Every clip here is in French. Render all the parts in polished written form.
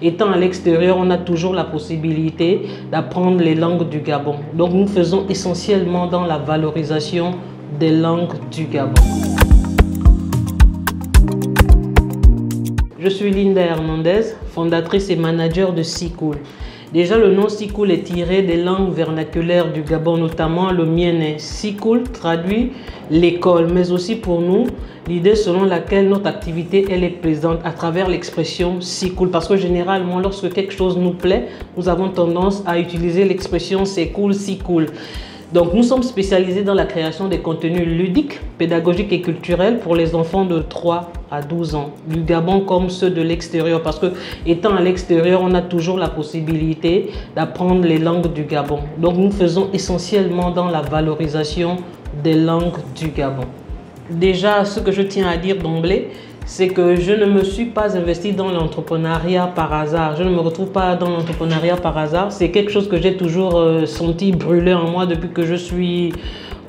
étant à l'extérieur, on a toujours la possibilité d'apprendre les langues du Gabon. Donc nous faisons essentiellement dans la valorisation des langues du Gabon. Je suis Linda Hernandez, fondatrice et manager de Sikul. Déjà, le nom Sikul est tiré des langues vernaculaires du Gabon, notamment le mienné. Sikul traduit l'école, mais aussi pour nous, l'idée selon laquelle notre activité elle est présente à travers l'expression Sikul. Parce que généralement, lorsque quelque chose nous plaît, nous avons tendance à utiliser l'expression c'est cool, si cool. Donc, nous sommes spécialisés dans la création des contenus ludiques, pédagogiques et culturels pour les enfants de 3 à 12 ans, du Gabon comme ceux de l'extérieur. Parce que, étant à l'extérieur, on a toujours la possibilité d'apprendre les langues du Gabon. Donc, nous faisons essentiellement dans la valorisation des langues du Gabon. Déjà, ce que je tiens à dire d'emblée, c'est que je ne me suis pas investi dans l'entrepreneuriat par hasard. Je ne me retrouve pas dans l'entrepreneuriat par hasard. C'est quelque chose que j'ai toujours senti brûler en moi depuis que je suis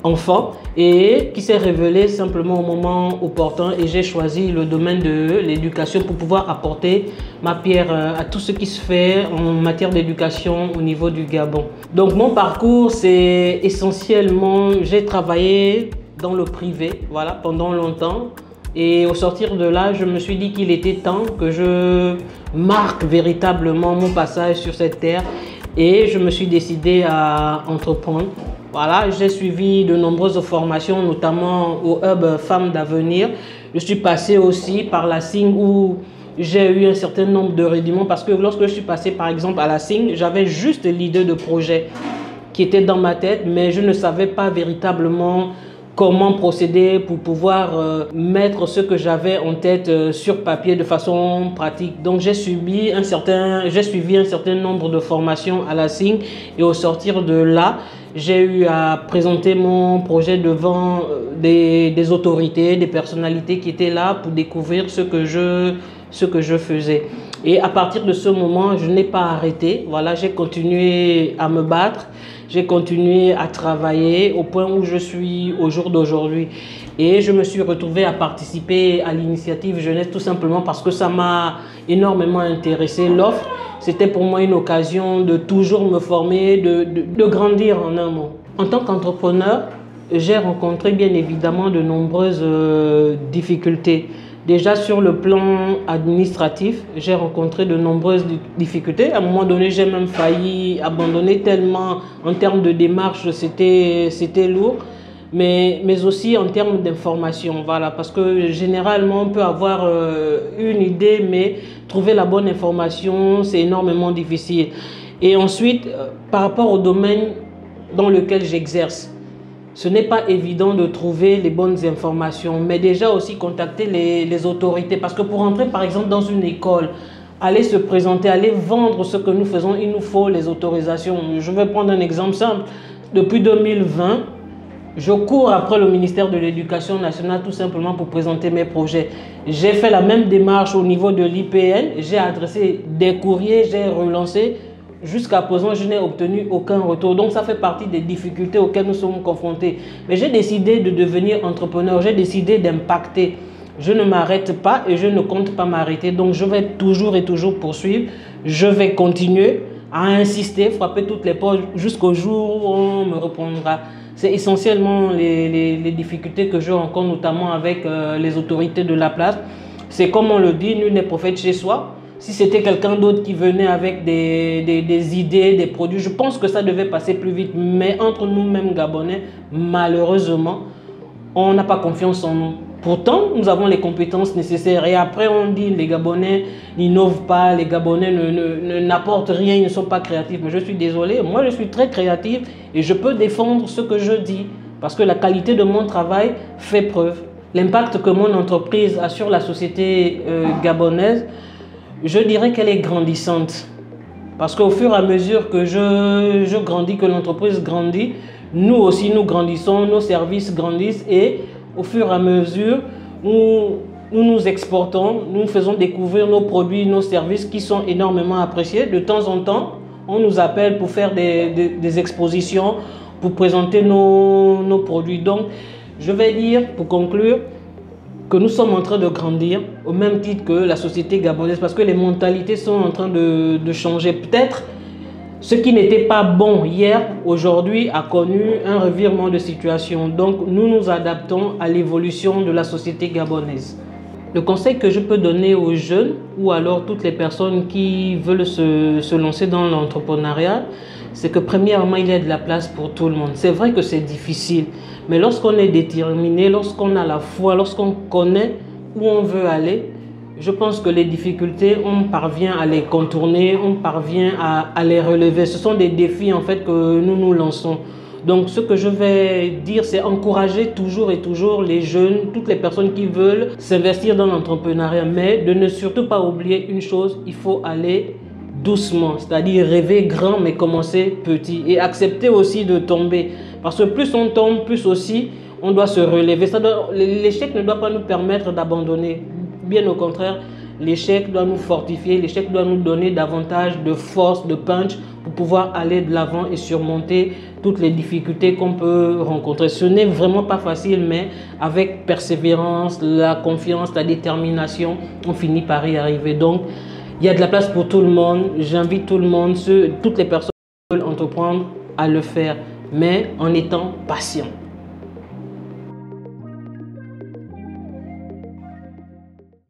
enfant et qui s'est révélé simplement au moment opportun, et j'ai choisi le domaine de l'éducation pour pouvoir apporter ma pierre à tout ce qui se fait en matière d'éducation au niveau du Gabon. Donc mon parcours, c'est essentiellement, j'ai travaillé dans le privé, voilà, pendant longtemps. Et au sortir de là, je me suis dit qu'il était temps que je marque véritablement mon passage sur cette terre, et je me suis décidé à entreprendre. Voilà, j'ai suivi de nombreuses formations, notamment au Hub Femmes d'Avenir. Je suis passé aussi par la SING où j'ai eu un certain nombre de rudiments parce que lorsque je suis passé par exemple à la SING, j'avais juste l'idée de projet qui était dans ma tête, mais je ne savais pas véritablement comment procéder pour pouvoir mettre ce que j'avais en tête sur papier de façon pratique. Donc j'ai suivi un certain nombre de formations à la SING, et au sortir de là, j'ai eu à présenter mon projet devant des autorités, des personnalités qui étaient là pour découvrir ce que je faisais. Et à partir de ce moment, je n'ai pas arrêté. Voilà, j'ai continué à me battre. J'ai continué à travailler au point où je suis au jour d'aujourd'hui. Et je me suis retrouvé à participer à l'initiative jeunesse tout simplement parce que ça m'a énormément intéressé. L'offre, c'était pour moi une occasion de toujours me former, de grandir en un mot. En tant qu'entrepreneur, j'ai rencontré bien évidemment de nombreuses difficultés. Déjà sur le plan administratif, j'ai rencontré de nombreuses difficultés. À un moment donné, j'ai même failli abandonner tellement en termes de démarche, c'était lourd. Mais aussi en termes d'information, voilà, parce que généralement on peut avoir une idée, mais trouver la bonne information, c'est énormément difficile. Et ensuite, par rapport au domaine dans lequel j'exerce, ce n'est pas évident de trouver les bonnes informations, mais déjà aussi contacter les autorités. Parce que pour entrer par exemple dans une école, aller se présenter, aller vendre ce que nous faisons, il nous faut les autorisations. Je vais prendre un exemple simple. Depuis 2020, je cours après le ministère de l'Éducation nationale tout simplement pour présenter mes projets. J'ai fait la même démarche au niveau de l'IPN, j'ai adressé des courriers, j'ai relancé. Jusqu'à présent, je n'ai obtenu aucun retour. Donc, ça fait partie des difficultés auxquelles nous sommes confrontés. Mais j'ai décidé de devenir entrepreneur. J'ai décidé d'impacter. Je ne m'arrête pas et je ne compte pas m'arrêter. Donc, je vais toujours et toujours poursuivre. Je vais continuer à insister, frapper toutes les portes jusqu'au jour où on me répondra. C'est essentiellement les difficultés que je rencontre, notamment avec les autorités de la place. C'est comme on le dit, nul n'est prophète chez soi. Si c'était quelqu'un d'autre qui venait avec des idées, des produits, je pense que ça devait passer plus vite. Mais entre nous-mêmes Gabonais, malheureusement, on n'a pas confiance en nous. Pourtant, nous avons les compétences nécessaires. Et après, on dit les Gabonais n'innovent pas, les Gabonais n'apportent rien, ils ne sont pas créatifs. Mais je suis désolé, moi je suis très créatif et je peux défendre ce que je dis. Parce que la qualité de mon travail fait preuve. L'impact que mon entreprise a sur la société gabonaise, je dirais qu'elle est grandissante. Parce qu'au fur et à mesure que je grandis, que l'entreprise grandit, nous aussi nous grandissons, nos services grandissent, et au fur et à mesure où nous exportons, nous faisons découvrir nos produits, nos services qui sont énormément appréciés. De temps en temps, on nous appelle pour faire des expositions, pour présenter nos produits. Donc, je vais dire, pour conclure, que nous sommes en train de grandir au même titre que la société gabonaise parce que les mentalités sont en train de changer. Peut-être ce qui n'était pas bon hier, aujourd'hui, a connu un revirement de situation. Donc, nous nous adaptons à l'évolution de la société gabonaise. Le conseil que je peux donner aux jeunes ou alors toutes les personnes qui veulent se lancer dans l'entrepreneuriat, c'est que premièrement, il y a de la place pour tout le monde. C'est vrai que c'est difficile, mais lorsqu'on est déterminé, lorsqu'on a la foi, lorsqu'on connaît où on veut aller, je pense que les difficultés, on parvient à les contourner, on parvient à les relever. Ce sont des défis en fait que nous nous lançons. Donc ce que je vais dire, c'est encourager toujours et toujours les jeunes, toutes les personnes qui veulent s'investir dans l'entrepreneuriat, mais de ne surtout pas oublier une chose, il faut aller doucement, c'est-à-dire rêver grand mais commencer petit et accepter aussi de tomber. Parce que plus on tombe, plus aussi on doit se relever. L'échec ne doit pas nous permettre d'abandonner. Bien au contraire, l'échec doit nous fortifier, l'échec doit nous donner davantage de force, de punch pour pouvoir aller de l'avant et surmonter toutes les difficultés qu'on peut rencontrer. Ce n'est vraiment pas facile, mais avec persévérance, la confiance, la détermination, on finit par y arriver. Donc, il y a de la place pour tout le monde. J'invite tout le monde, toutes les personnes qui veulent entreprendre à le faire, mais en étant patient.